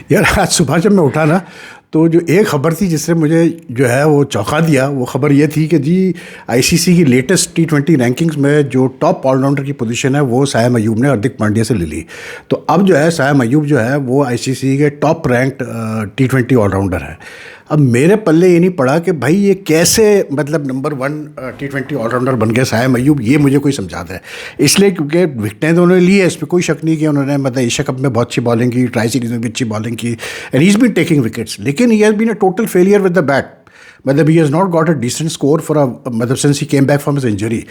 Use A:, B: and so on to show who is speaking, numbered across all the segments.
A: यार आज सुबह जब मैं उठा ना, तो जो एक खबर थी जिसने मुझे जो है वो चौंका दिया, वो खबर ये थी कि जी आईसीसी की लेटेस्ट T20 रैंकिंग्स में जो टॉप ऑलराउंडर की पोजीशन है वो सायम अयूब ने हार्दिक पांड्या से ले ली। तो अब जो है सायम अयूब जो है वो आईसीसी के टॉप रैंक्ड T20 ऑलराउंडर है। अब मेरे पल्ले ये नहीं पड़ा कि भाई ये कैसे मतलब नंबर 1 T20 ऑलराउंडर बन गए सायम अयूब, ये मुझे कोई समझाता है। इसलिए क्योंकि विकेटें तो उन्होंने ली है, इस पर कोई शक नहीं कि उन्होंने मतलब एशिया कप में बहुत अच्छी बॉलिंग की, ट्राई सीरीज में भी अच्छी बॉलिंग की, and he is been taking wickets, लेकिन he has been a total failure with the bat. मतलब he has not got a decent score for मतलब since he came back from his injury.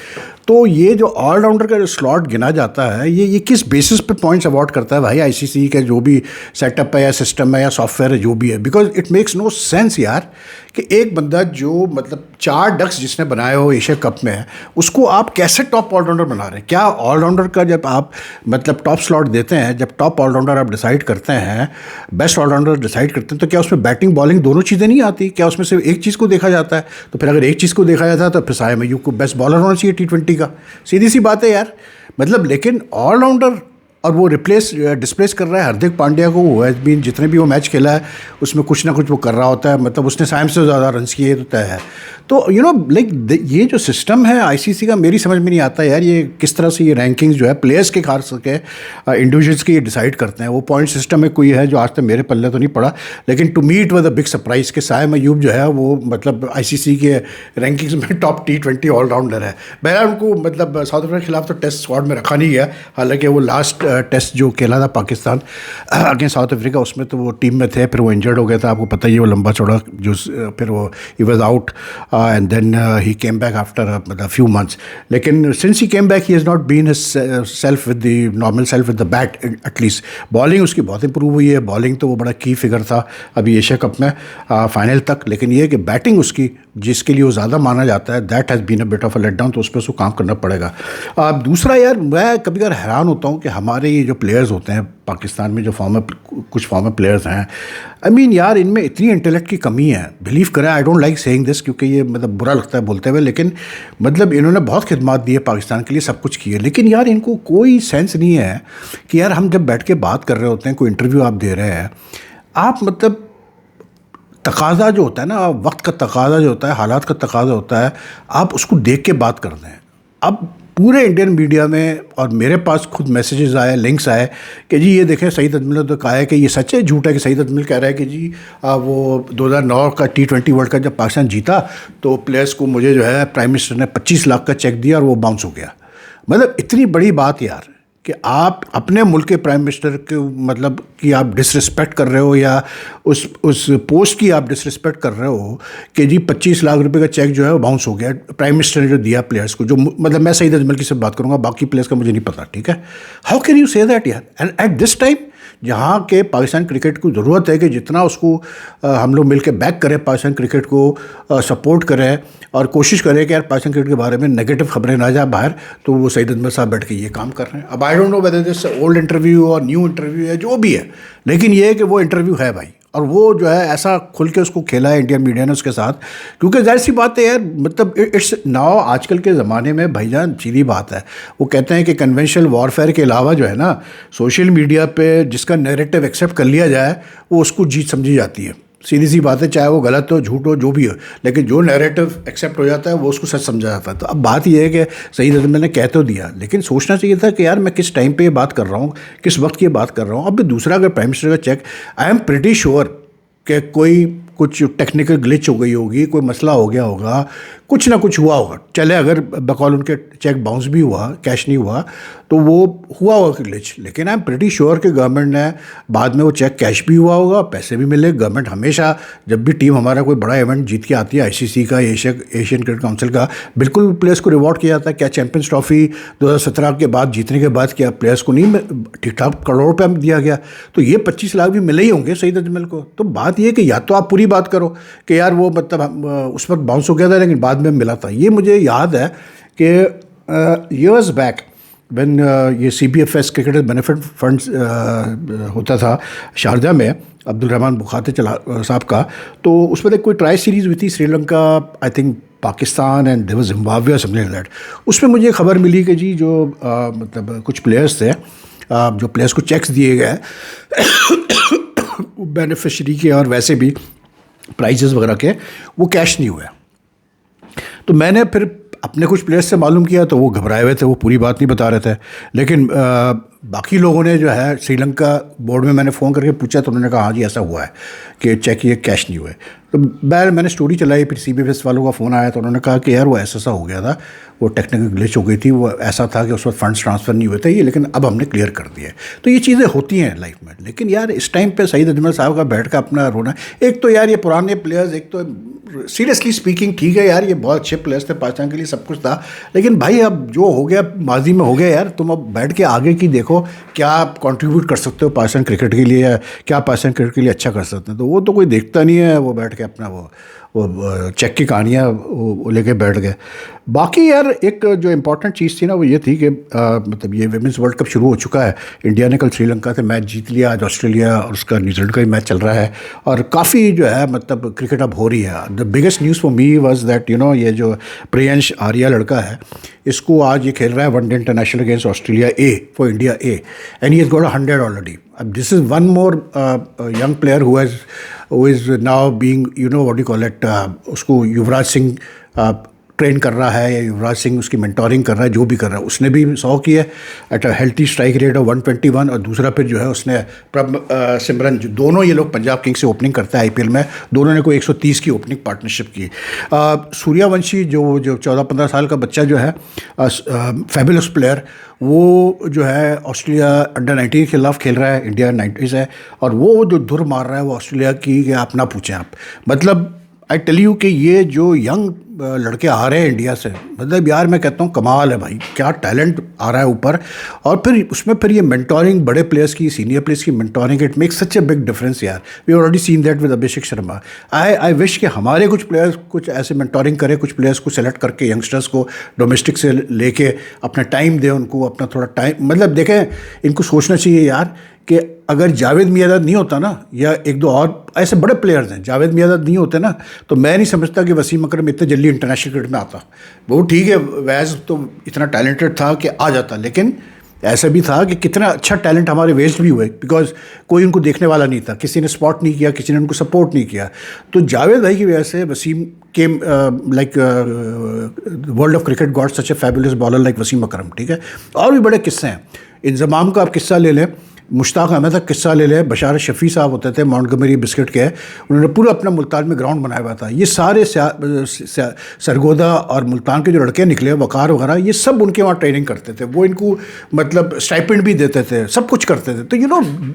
A: तो ये जो allrounder का जो slot गिना जाता है, ये किस बेसिस पे पॉइंट्स अवार्ड करता है भाई आईसीसी का जो भी सेटअप है या सिस्टम है या सॉफ्टवेयर है जो भी है? Because it makes no sense यार कि एक बंदा जो मतलब 4 डक्स जिसने बनाए हो एशिया कप में, उसको आप कैसे टॉप ऑलराउंडर बना रहे हैं? क्या ऑलराउंडर का जब आप मतलब टॉप स्लॉट देते हैं, जब टॉप ऑलराउंडर आप डिसाइड करते हैं, बेस्ट ऑलराउंडर डिसाइड करते हैं, तो क्या उसमें बैटिंग बॉलिंग दोनों चीज़ें नहीं आती? क्या उसमें सिर्फ एक चीज़ को देखा जाता है? तो फिर अगर एक चीज़ को देखा जाता है तो फिर सायम अयूब को बेस्ट बॉलर होना चाहिए T20 का। सीधी सी बात है यार। मतलब लेकिन ऑलराउंडर, और वो डिस्प्लेस कर रहा है हार्दिक पांड्या को। वो हैज़ बीन, जितने भी वो मैच खेला है उसमें कुछ ना कुछ वो कर रहा होता है, मतलब उसने सायम से ज़्यादा रन्स किए तो तय है। तो यू नो लाइक ये जो सिस्टम है आईसीसी का, मेरी समझ में नहीं आता यार ये किस तरह से ये रैंकिंग्स जो है प्लेयर्स के खास करके इंडिविजुअल्स के ये डिसाइड करते हैं। वो पॉइंट सिस्टम में कोई है जो आज तक मेरे पल्ले तो नहीं पड़ा, लेकिन to me it was a big surprise कि सायम अयूब जो है वो मतलब आईसीसी के रैंकिंग्स में टॉप T20 ऑलराउंडर है। बहरहाल उनको मतलब साउथ अफ्रीका के खिलाफ तो टेस्ट स्क्वाड में रखा नहीं गया, हालांकि वो लास्ट टेस्ट जो खेला था पाकिस्तान अगेंस्ट साउथ अफ्रीका उसमें तो वो टीम में थे, फिर वो इंजर्ड हो गया था, आपको पता ही है, वो लंबा चौड़ा जो फिर वो he was out and then he came back after मतलब फ्यू मंथ्स। लेकिन since he came back he has not been his self with the normal self with the bat. At least bowling उसकी बहुत इंप्रूव हुई है, bowling तो वो बड़ा की फिगर था अभी एशिया कप में फाइनल तक, लेकिन ये कि बैटिंग उसकी जिसके लिए वो ज़्यादा माना जाता है, that has been a bit of a let down, तो उस पर उसको काम करना पड़ेगा। दूसरा यार, मैं कभी कभार हैरान होता हूँ कि हमारे ये जो प्लेयर्स होते हैं पाकिस्तान में, जो कुछ फॉर्मर प्लेयर्स हैं, आई मीन यार इनमें इतनी इंटेलेक्ट की कमी है। बिलीव करें, I don't like saying this क्योंकि ये मतलब बुरा लगता है बोलते हुए, लेकिन मतलब इन्होंने बहुत खिदमत दी है पाकिस्तान के लिए, सब कुछ किया, लेकिन यार इनको कोई सेंस नहीं है कि यार हम जब बैठ के बात कर रहे होते हैं, कोई इंटरव्यू आप दे रहे हैं, आप मतलब तकाज़ा जो होता है ना, वक्त का तकाज़ा जो होता है, हालात का तकाज़ा होता है, आप उसको देख के बात कर दें। अब पूरे इंडियन मीडिया में और मेरे पास खुद मैसेजेस आए, लिंक्स आए कि जी ये देखें सईद अजमल ने तो कहा है कि ये सच है झूठ है कि सईद अजमल कह रहा है कि जी वो 2009 का T20 वर्ल्ड कप जब पाकिस्तान जीता तो प्लेयर्स को मुझे जो है प्राइम मिनिस्टर ने 25 लाख का चेक दिया और वो बाउंस हो गया। मतलब इतनी बड़ी बात यार कि आप अपने मुल्क के प्राइम मिनिस्टर के मतलब कि आप डिसरिस्पेक्ट कर रहे हो, या उस पोस्ट की आप डिसरिस्पेक्ट कर रहे हो कि जी 25 लाख रुपए का चेक जो है वो बाउंस हो गया प्राइम मिनिस्टर ने जो दिया प्लेयर्स को। जो मतलब मैं सईद अजमल की सिर्फ बात करूंगा, बाकी प्लेयर्स का मुझे नहीं पता, ठीक है। How can you say that यार? एंड एट दिस टाइम जहाँ के पाकिस्तान क्रिकेट को ज़रूरत है कि जितना उसको हम लोग मिल के बैक करें, पाकिस्तान क्रिकेट को सपोर्ट करें और कोशिश करें कि यार पाकिस्तान क्रिकेट के बारे में नेगेटिव खबरें ना जाए बाहर, तो वो सईद अजमल साहब बैठ के ये काम कर रहे हैं। अब I don't know whether this old interview और न्यू इंटरव्यू है, जो भी है, लेकिन ये है कि वो इंटरव्यू है भाई, और वो जो है ऐसा खुल के उसको खेला है इंडियन मीडिया ने उसके साथ, क्योंकि जाहिर सी बात है यार, मतलब इट्स नाउ आजकल के ज़माने में भाईजान सीधी बात है, वो कहते हैं कि कन्वेंशनल वॉरफेयर के अलावा जो है ना सोशल मीडिया पे जिसका नैरेटिव एक्सेप्ट कर लिया जाए वो उसको जीत समझी जाती है। सीधी सी बात है, चाहे वो गलत हो, झूठ हो, जो भी हो, लेकिन जो नैरेटिव एक्सेप्ट हो जाता है वो उसको सच समझा जाता है। तो अब बात यह है कि सईद अजमल ने कह तो दिया, लेकिन सोचना चाहिए था कि यार मैं किस टाइम पे ये बात कर रहा हूँ, किस वक्त की बात कर रहा हूँ। अब दूसरा, अगर प्राइम मिनिस्टर का check, I am pretty sure कि कोई कुछ टेक्निकल ग्लिच हो गई होगी, कोई मसला हो गया होगा, कुछ ना कुछ हुआ होगा। चले अगर बकौल उनके चेक बाउंस भी हुआ, कैश नहीं हुआ, तो वो हुआ होगा ग्लिच, लेकिन आई एम प्रिटी श्योर कि गवर्नमेंट ने बाद में वो चेक कैश भी हुआ होगा, पैसे भी मिले। गवर्नमेंट हमेशा जब भी टीम हमारा कोई बड़ा इवेंट जीत के आती है, आईसीसी का, एशियन क्रिकेट काउंसिल का, बिल्कुल प्लेयर्स को रिवॉर्ड किया जाता है। क्या चैंपियंस ट्रॉफी 2017 के बाद जीतने के बाद क्या प्लेयर्स को नहीं ठीक ठाक करोड़ रुपये दिया गया? तो ये 25 लाख भी मिले ही होंगे सईद अजमल को। तो बात ये कि या तो आप पूरी बात करो कि यार वो मतलब उस वक्त बाउंस हो गया था लेकिन बाद में मिला था। ये मुझे याद है कि ईयर्स बैक व्हेन ये CBFS क्रिकेटर बेनिफिट फंड्स होता था शारजा में, अब्दुल रहमान बुखाते साहब का, तो उसमें एक कोई ट्राई सीरीज़ हुई थी Sri Lanka, I think Pakistan and there was Zimbabwe और समथिंग लाइक दैट। उसमें मुझे खबर मिली कि जी जो मतलब कुछ प्लेयर्स थे, जो प्लेयर्स को चेक्स दिए गए बेनिफिशरी के और वैसे भी प्राइजेस वगैरह के वो कैश नहीं हुए। तो मैंने फिर अपने कुछ प्लेयर्स से मालूम किया तो वो घबराए हुए थे, वो पूरी बात नहीं बता रहे थे। लेकिन बाकी लोगों ने जो है श्रीलंका बोर्ड में मैंने फ़ोन करके पूछा तो उन्होंने कहा हाँ जी ऐसा हुआ है कि चेक किए कैश नहीं हुए। तो मैंने स्टोरी चलाई, फिर CBFS वालों का फ़ोन आया तो उन्होंने कहा कि यार वो ऐसा हो गया था, वो टेक्निकल ग्लिच हो गई थी, वो ऐसा था कि उस वक्त फंड्स ट्रांसफ़र नहीं हुए थे ये, लेकिन अब हमने क्लियर कर दिया है। तो ये चीज़ें होती हैं लाइफ में। लेकिन यार इस टाइम पे सईद अजमल साहब का बैठ का अपना रोना, एक तो यार ये पुराने प्लेयर्स, एक तो सीरियसली स्पीकिंग ठीक है यार ये बहुत अच्छे प्लेयर्स थे, पाकिस्तान के लिए सब कुछ था, लेकिन भाई अब जो हो गया माजी में हो गया यार, तुम अब बैठ के आगे की देखो क्या आप कंट्रीब्यूट कर सकते हो पाकिस्तान क्रिकेट के लिए, या क्या पाकिस्तान क्रिकेट के लिए अच्छा कर सकते हैं। तो वो तो कोई देखता नहीं है, वो बैठ के अपना वो चेक की कहानियाँ वो लेके बैठ गए। बाकी यार एक जो इम्पोर्टेंट चीज़ थी ना वो ये थी कि मतलब ये विमेंस वर्ल्ड कप शुरू हो चुका है, इंडिया ने कल श्रीलंका से मैच जीत लिया, आज ऑस्ट्रेलिया और उसका न्यूजीलैंड का ही मैच चल रहा है, और काफ़ी जो है मतलब क्रिकेट अब हो रही है। The biggest news for me was that ये जो प्रियंश आर्या लड़का है, इसको आज ये खेल रहा है one day international against Australia A for India A, and he has got 100 already. अब this is one more young player who is now being what you call it, उसको युवराज सिंह ट्रेन कर रहा है, या युवराज सिंह उसकी मेंटोरिंग कर रहा है, जो भी कर रहा है। उसने भी 100 किया at a healthy strike rate of 121, और दूसरा फिर जो है उसने सिमरन, जो दोनों ये लोग पंजाब किंग्स से ओपनिंग करता है IPL में, दोनों ने कोई 130 की ओपनिंग पार्टनरशिप की। सूर्यवंशी जो 14-15 साल का बच्चा जो है, फैबुलस प्लेयर, वो जो है ऑस्ट्रेलिया अंडर-19 के खिलाफ खेल रहा है, इंडिया 90s है, और वो जो धुर मार रहा है वो ऑस्ट्रेलिया की, कि आप ना पूछें आप। मतलब आई टेल यू कि ये जो यंग लड़के आ रहे हैं इंडिया से, मतलब यार मैं कहता हूँ कमाल है भाई, क्या टैलेंट आ रहा है ऊपर। और फिर उसमें फिर ये मेंटोरिंग, बड़े प्लेयर्स की, सीनियर प्लेयर्स की mentoring, it makes such a big difference यार। We already seen that with Abhishek Sharma. I wish कि हमारे कुछ प्लेयर्स कुछ ऐसे मेंटोरिंग करें, कुछ प्लेयर्स को सेलेक्ट करके यंगस्टर्स को डोमेस्टिक से लेके अपना टाइम दें उनको, अपना थोड़ा टाइम, मतलब देखें इनको सोचना चाहिए यार कि अगर जावेद मियांदाद नहीं होता ना, या एक दो और ऐसे बड़े प्लेयर्स हैं, जावेद मियांदाद नहीं होते ना, तो मैं नहीं समझता कि वसीम अकरम इतने जल्दी इंटरनेशनल क्रिकेट में आता। वो ठीक है, वैज तो इतना टैलेंटेड था कि आ जाता, लेकिन ऐसा भी था कि कितना अच्छा टैलेंट हमारे वेस्ट भी हुए, बिकॉज कोई उनको देखने वाला नहीं था, किसी ने स्पॉट नहीं किया, किसी ने उनको सपोर्ट नहीं किया। तो जावेद भाई की वजह से Wasim came like world of cricket got such a fabulous bowler like Wasim Akram. ठीक है, और भी बड़े किस्से हैं। इंजमाम का आप किस्सा ले लें, मुश्ताक अहमद का किस्सा ले लें, बशार शफ़ी साहब होते थे मॉन्टगोमरी बिस्किट के, उन्होंने पूरा अपना मुल्तान में ग्राउंड बनाया हुआ था। ये सारे सरगोदा और मुल्तान के जो लड़के निकले, वकार वगैरह, ये सब उनके वहाँ ट्रेनिंग करते थे, वो इनको मतलब स्टाइपेंड भी देते थे, सब कुछ करते थे। तो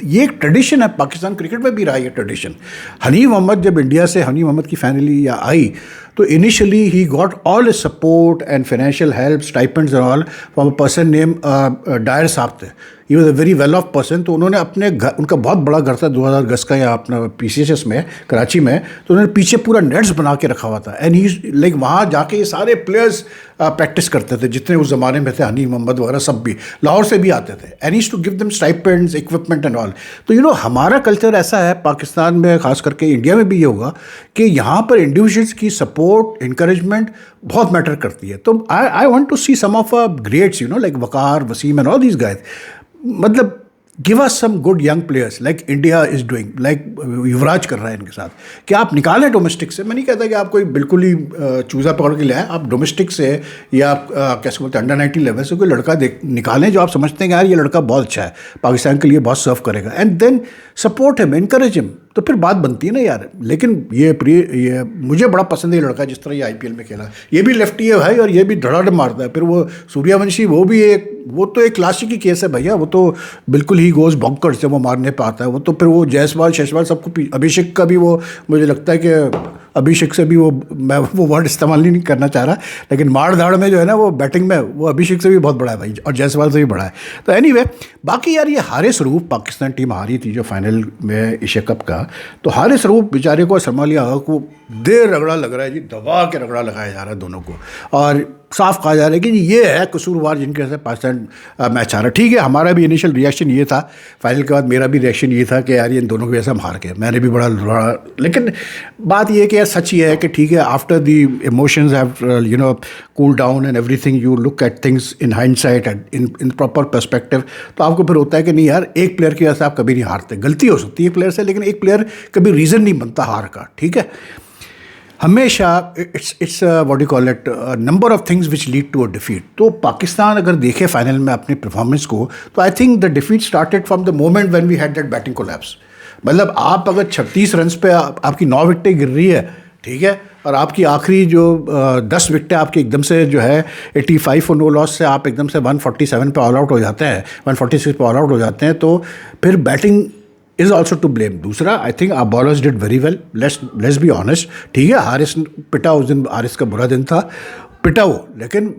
A: ये एक ट्रेडिशन है, पाकिस्तान क्रिकेट में भी रहा ये ट्रेडिशन। हनीफ मोहम्मद जब इंडिया से हनीफ मोहम्मद की फैमिली आई, तो initially he got all his support and financial help, stipends and all from a person name Dyer साहब थे। He was a very well off person. तो उन्होंने अपने घर, उनका बहुत बड़ा घर था 2000 गज का, या अपना PCHS में कराची में, तो उन्होंने पीछे पूरा नेट्स बना के रखा हुआ था। एंड ही लाइक वहाँ जाके ये सारे प्लेयर्स प्रैक्टिस करते थे जितने उस ज़माने में थे, हनीफ मोहम्मद वगैरह सब भी लाहौर से भी आते थे। And he's to give them stipends, equipment and all. तो हमारा कल्चर ऐसा है पाकिस्तान में, खास करके इंडिया में भी ये होगा कि यहाँ पर इंडिविजुअल्स की सपोर्ट, इंकरेजमेंट बहुत मैटर करती है। तो I want to see some of greats like Waqar, Wasim and all these guys, मतलब give us some good young players like India is doing, like Yuvraj कर रहा है इनके साथ, कि आप निकालें डोमेस्टिक से। मैं नहीं कहता कि आप कोई बिल्कुल ही चूज़ा पकड़ के ले आए, आप डोमेस्टिक से या आप कैसे बोलते हैं अंडर-19 लेवल से कोई लड़का निकालें जो आप समझते हैं कि यार ये लड़का बहुत अच्छा है, पाकिस्तान के लिए बहुत सर्व करेगा, and then support him, encourage him, तो फिर बात बनती है ना यार। लेकिन ये मुझे बड़ा पसंद है ये लड़का, जिस तरह ये IPL में खेला। ये भी लेफ्टी है भाई, और ये भी धड़ाधड़ मारता है। फिर वो सूर्यवंशी, वो तो एक क्लासिक ही केस है भैया, वो तो बिल्कुल ही गोज बॉन्कर्स जब वो मारने पे आता है। वो तो फिर वो जायसवाल शेषवाल सबको, अभिषेक का भी वो मुझे लगता है कि अभिषेक से भी मैं वो वर्ड इस्तेमाल नहीं करना चाह रहा, लेकिन मार धाड़ में जो है ना, वो बैटिंग में वो अभिषेक से भी बहुत बड़ा है भाई, और जायसवाल से भी बड़ा है। तो एनीवे, बाकी यार ये हारिस रऊफ, पाकिस्तान टीम हारी थी जो फाइनल में एशिया कप का, तो हारिस रऊफ बेचारे को, शर्मा अली आगा को देर रगड़ा लग रहा है जी, दबा के रगड़ा लगाया जा रहा है दोनों को। और साफ कहा जा रहा है कि ये है कसूरवार जिनके साथ पाकिस्तान मैच हारा। ठीक है, हमारा भी इनिशियल रिएक्शन ये था, फाइनल के बाद मेरा भी रिएक्शन ये था कि यार ये इन दोनों की वजह से हम हार गए, मैंने भी बड़ा लड़ा। लेकिन बात ये है कि यार सच ये है कि ठीक है, after the emotions have you know cool down and everything, you look at things in hindsight in proper perspective, तो आपको फिर होता है कि नहीं यार, एक प्लेयर की वजह से आप कभी नहीं हारते। गलती हो सकती है प्लेयर से, लेकिन एक प्लेयर कभी रीज़न नहीं बनता हार का। ठीक है, हमेशा it's what you call it number of things which lead to a defeat. तो पाकिस्तान अगर देखे फाइनल में अपनी परफॉर्मेंस को, तो I think the defeat started from the moment when we had that batting collapse. मतलब आप अगर 36 रन पे आपकी 9 विकेटें गिर रही है, ठीक है, और आपकी आखिरी जो 10 विकेटें आपकी एकदम से जो है 85 और नो लॉस से आप एकदम से 147 पे ऑल आउट हो जाते हैं, 146 पे ऑल आउट हो जाते हैं, तो फिर batting is also to blame. दूसरा, I think our bowlers did very well, let's be honest. ठीक है, हारिस पिटा, उस दिन हारिस का बुरा दिन था, पिटा वो, लेकिन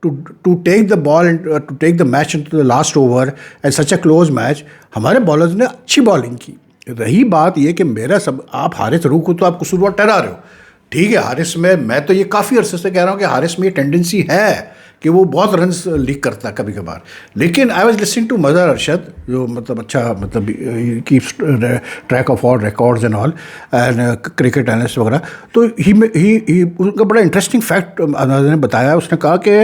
A: to take the ball and to take the match into the last over and such a close match, हमारे बॉलर्स ने अच्छी बॉलिंग की। रही बात ये कि मेरा सब, आप हारिस रूख को तो आप कसूरवार ठहरा रहे हो, ठीक है, हारिस में मैं तो ये काफ़ी अरसे से कह रहा हूँ कि हारिस में ये टेंडेंसी है कि वो बहुत रन्स लीक करता है कभी कभार। लेकिन I was listening to Mazhar Arshad, जो मतलब अच्छा मतलब keeps track of all records and all and cricket analyst वगैरह, तो ही उनका बड़ा इंटरेस्टिंग फैक्ट ने बताया। उसने कहा कि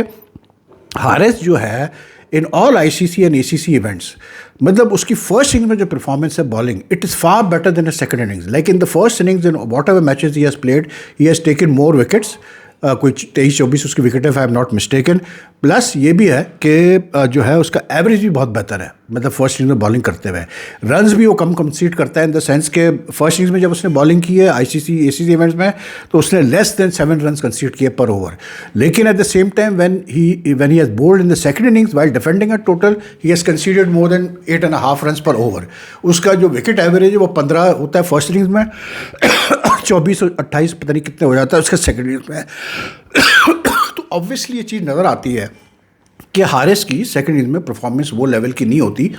A: हारिस जो है in all ICC and ACC events, मतलब उसकी फर्स्ट इनिंग्स में जो परफॉर्मेंस है bowling, it is far better than a second innings. Like in the first innings in what ever matches he has played, he has taken more wickets, कोई 23-24 उसकी wicket है, if I am not mistaken. Plus ये भी है कि जो है उसका एवरेज भी बहुत बेहतर है, मतलब फर्स्ट इनिंग्स में बॉलिंग करते हुए। रन्स भी वो कम कंसीड करता है, इन द सेंस के फर्स्ट इनिंग्स में जब उसने बॉलिंग की है ICC ACC इवेंट्स में, तो उसने लेस देन 7 रन कंसीड किए पर ओवर। लेकिन at the same time when he has bowled in the second innings while defending a total, he has conceded more than 8.5 run per over. उसका जो wicket average है वो 15 होता है फर्स्ट इनिंग्स में, 24 और 28 पता नहीं कितने हो जाता है उसका सेकंड इनिंग्स में। तो ऑब्वियसली ये चीज़ नज़र आती है कि हारिस की सेकंड इनिंग्स में परफॉर्मेंस वो लेवल की नहीं होती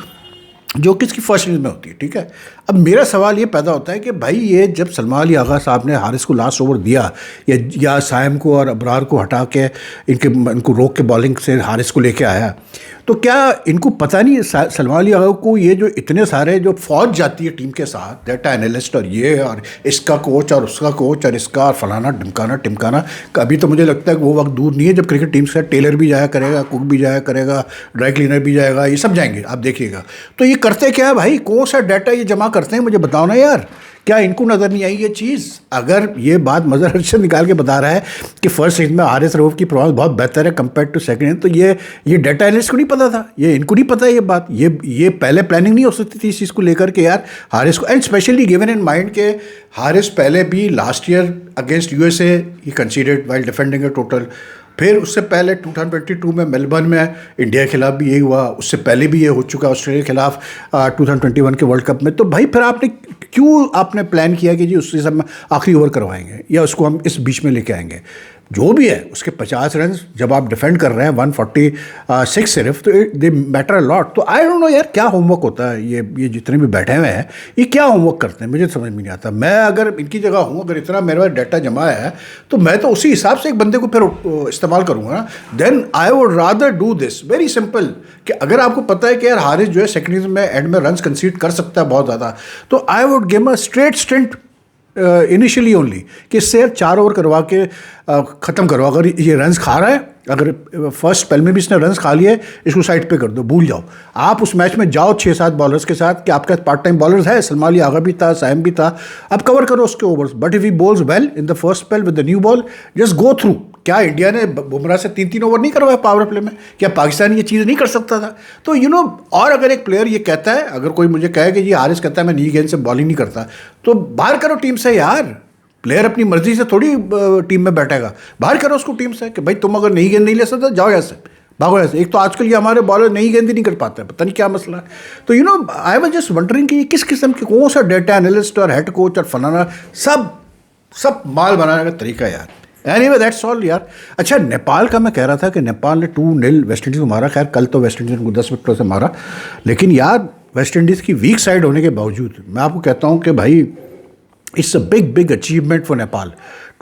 A: जो कि इसकी फर्स्ट इनिंग्स में होती है। ठीक है, अब मेरा सवाल ये पैदा होता है कि भाई ये जब सलमान अली आगा साहब ने हारिस को लास्ट ओवर दिया, या साइम को और अबरार को हटा के इनको रोक के बॉलिंग से हारिस को लेके आया, तो क्या इनको पता नहीं सलमान अली आगा को ये जो इतने सारे जो फौज जाती है टीम के साथ, डाटा एनालिस्ट और ये और इसका कोच और उसका कोच और इसका और फलाना ढिमकाना टिमकाना, अभी तो मुझे लगता है कि वो वक्त दूर नहीं है जब क्रिकेट टीम से टेलर भी जाया करेगा, कुक भी जाया करेगा, ड्राई क्लीनर भी जाएगा, ये सब जाएंगे, आप देखिएगा। तो ये करते क्या है भाई, कौन सा डाटा ये जमा करते हैं, मुझे बताओ ना यार, क्या इनको नज़र नहीं आई ये चीज़? अगर ये बात मज़हर अरशद निकाल के बता रहा है कि फर्स्ट इनिंग में हारिस रऊफ की परफॉर्मेंस बहुत बेहतर है कंपेयर टू सेकंड इनिंग, तो ये डाटा एनालिस्ट को नहीं पता था, ये इनको नहीं पता ये बात, ये पहले प्लानिंग नहीं हो सकती थी इस चीज़ को लेकर के यार हारिस को, and specially given in mind के हारिस पहले भी last year against USA he considered while defending a total, फिर उससे पहले 2022 में मेलबर्न में इंडिया के खिलाफ भी यही हुआ, उससे पहले भी ये हो चुका ऑस्ट्रेलिया के खिलाफ 2021 के वर्ल्ड कप में। तो भाई फिर आपने प्लान किया कि जी उससे सब आखिरी ओवर करवाएंगे या उसको हम इस बीच में लेके आएंगे? जो भी है उसके 50 रन जब आप डिफेंड कर रहे हैं 146 सिर्फ, तो दे मैटर अ लॉट। तो आई डोंट नो यार क्या होमवर्क होता है, ये जितने भी बैठे हुए हैं ये क्या होमवर्क करते हैं, मुझे समझ में नहीं आता। मैं अगर इनकी जगह हूँ, अगर इतना मेरे पास डाटा जमा है, तो मैं तो उसी हिसाब से एक बंदे को फिर इस्तेमाल करूँगा ना। Then I would rather do this very simple, कि अगर आपको पता है कि यार हारिस जो है सेकंड इनिंग्स में एंड में रन कंसीड कर सकता है बहुत ज़्यादा, तो I would give a straight stint initially only, कि इससे 4 ओवर करवा के ख़त्म करो। अगर ये रन्स खा रहा है, अगर फर्स्ट स्पेल में भी इसने रन्स खा लिए, इसको साइड पे कर दो, भूल जाओ। आप उस मैच में जाओ 6-7 बॉलर्स के साथ, कि आपके पार्ट टाइम बॉलर्स है, सलमान अली आगा भी था, साइम भी था, अब कवर करो उसके overs. But if he balls well in the first spell with the new ball, just go through. क्या इंडिया ने बुमराह से 3-3 ओवर नहीं करवाया पावर प्ले में? क्या पाकिस्तान ये चीज़ नहीं कर सकता था? तो और अगर एक प्लेयर ये कहता है, अगर कोई मुझे कहे कि ये हारिस कहता है मैं नी गेंद से बॉलिंग नहीं करता, तो बाहर करो टीम से यार। प्लेयर अपनी मर्जी से थोड़ी टीम में बैठेगा, बाहर करो उसको टीम से, कि भाई तुम अगर नई गेंद नहीं ले सकते जाओ यहाँ से, भागो यहाँ से। एक तो आजकल ये हमारे बॉलर नई गेंद ही नहीं कर पाते, पता नहीं क्या मसला है। तो आई वाज जस्ट वंडरिंग कि किस किस्म के कौन सा डेटा एनालिस्ट और हेड कोच और फलाना सब माल बनाने का तरीका यार। एनीवे दैट्स ऑल यार। अच्छा, नेपाल का मैं कह रहा था कि नेपाल ने 2-0 वेस्ट इंडीज़ को मारा। खैर कल तो वेस्ट इंडीज़ को 10 विकेटों से मारा, लेकिन यार वेस्ट इंडीज़ की वीक साइड होने के बावजूद मैं आपको कहता हूँ कि भाई it's a big achievement for Nepal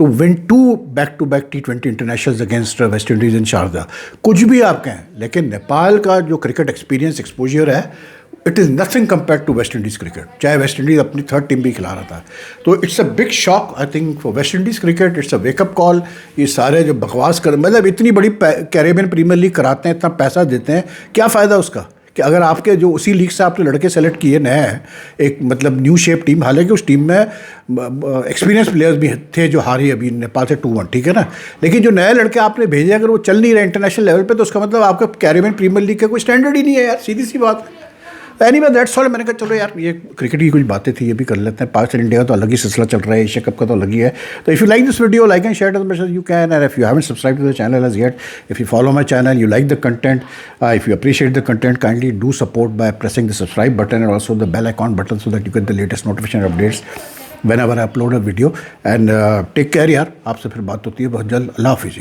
A: to win 2 बैक-to-back T20 internationals against West Indies in Sharjah. कुछ भी आप कहें, लेकिन नेपाल का जो क्रिकेट एक्सपीरियंस एक्सपोजर है, it is nothing compare to West Indies cricket, चाहे वेस्ट इंडीज़ अपनी थर्ड टीम भी खिला रहा था। तो it's a big shock I think for waste Indies cricket, it's a wake up call. ये सारे जो बकवास कर, मतलब इतनी बड़ी कैरेबियन प्रीमियर लीग कराते हैं, इतना पैसा देते हैं, क्या फ़ायदा उसका कि अगर आपके जो उसी लीग से आपने लड़के सेलेक्ट किए नए हैं, एक मतलब न्यू शेप टीम, हालांकि उस टीम में एक्सपीरियंस प्लेयर्स भी थे जो हारी अभी नेपाल से 2-1, ठीक है ना, लेकिन जो नए लड़के आपने भेजे अगर वो चल नहीं रहे इंटरनेशनल लेवल पे, तो उसका मतलब आपका कैरेबियन प्रीमियर लीग का कोई स्टैंडर्ड ही नहीं है यार, सीधी सी बात। Anyway that's all. मैंने कहा चलो यार ये क्रिकेट की कुछ बातें थी, ये भी कर लेते हैं। पाकिस्तान इंडिया का तो अलग ही सिलसिला चल रहा है, एशिया कप का तो अलग ही है। तो if you like this video, like and share as much as you can, and if you haven't subscribed to the channel as yet, if you follow my channel, you like the content, if you appreciate the content, kindly do support by pressing the subscribe button and also the bell icon button so that you get the latest notification updates whenever I upload a video. And take care यार, आपसे फिर बात होती है बहुत जल्द। अल्लाह हाफिज़।